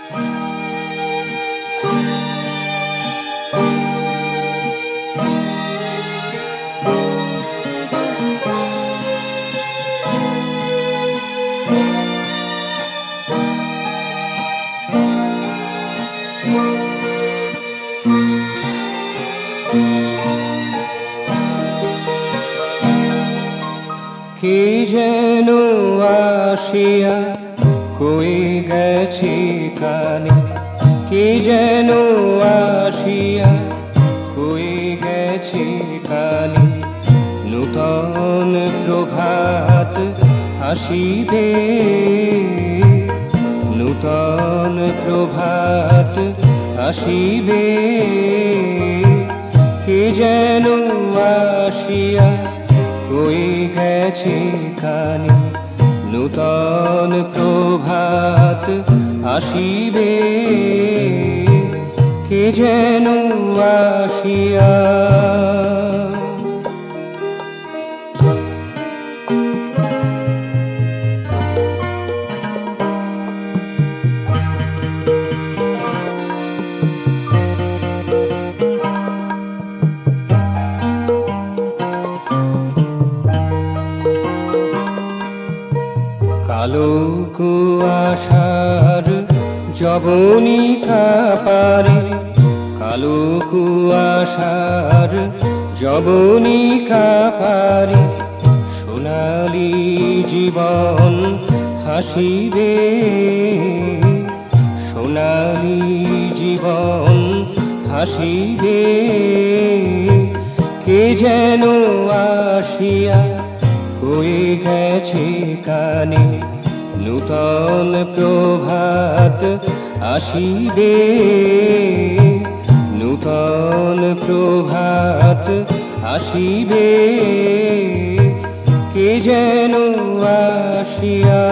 কে যেন আসিয়া কই গেছে কানে, কে যেন আসিয়া কই গেছে কানে। নূতন প্রভাত আসিবে, নূতন প্রভাত আসিবে। কে যেন আসিয়া কই গেছে কানে, নূতন প্রভাত আসিবে। কে যেন আসিয়া কালো কুয়াশার যবনিকা পারে, কালো কুয়াশার যবনিকা পারে। সোনালি জীবন হাসিবে, সোনালি জীবন হাসিবে। কে যেন আসিয়া কই গেছে কানে, নূতন প্রভাত আসিবে, নূতন প্রভাত আসিবে। কে যেন আসিয়া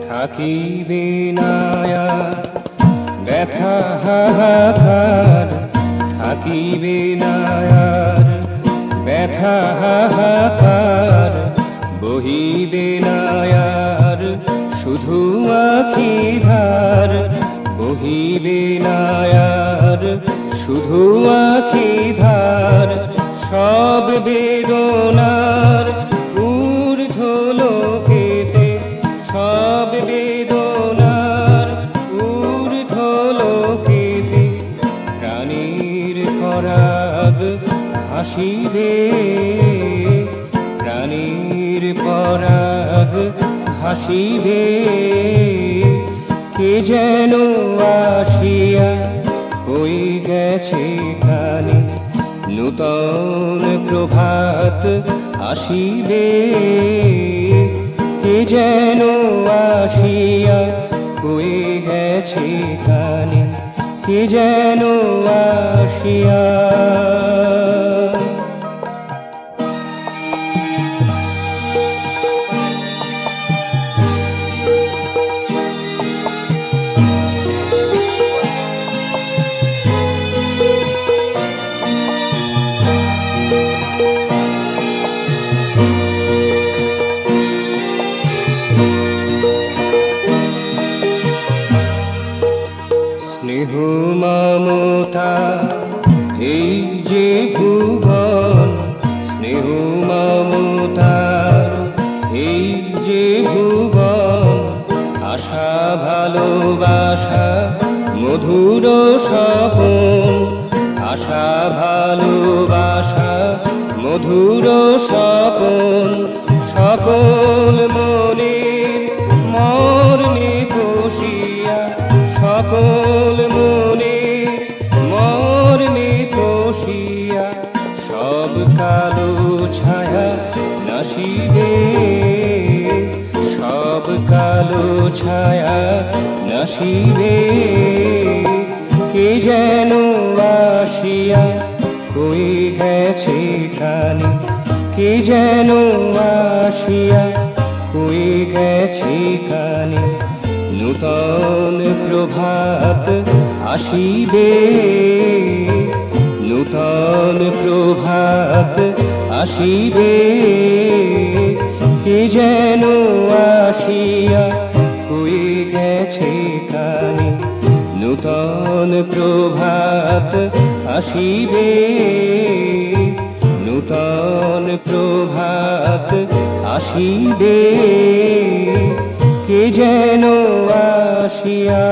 থাকিবে না আর ব্যথা হাহাকার, থাকিবে না আর ব্যথা হাহাকার। বহিবে না আর শুধু আখি ধার, বহিবে না আর শুধু আখি ধার। সব বেদনার ঊর্ধ্ব লোকেতে, সব বেদনার ঊর্ধ্ব লোকেতে। প্রাণীর পরাগ ভাসিবে, প্রাণীর পরাগ ভাসিবে। কে যেন আসিয়া কই গেছে কানে, নূতন প্রভাত আসিবে। কে যেন আসিয়া কই গেছে কানে, কে যেন আসিয়া স্নেহ মমতা এই যে ভুবন, স্নেহ মমতা এই যে ভুবন। আশা ভালোবাসা মধুর স্বপন, আশা ভালোবাসা মধুর স্বপন। সকল মনে মর্মে বসিয়া, সকল মনে মর্মে বসিয়া। সব কালো ছায়া নাশিবে, সব কালো ছায়া নাশিবে। কে যেন আসিয়া কই গেছে কানে, কে যেন আসিয়া কই গেছে কানে। নূতন প্রভাত আসিবে, নূতন প্রভাত আসিবে, কে যেন আসিয়া কই গেছে কানে। নূতন প্রভাত আসিবে, নূতন প্রভাত আসিবে, কে যেন আসিয়া।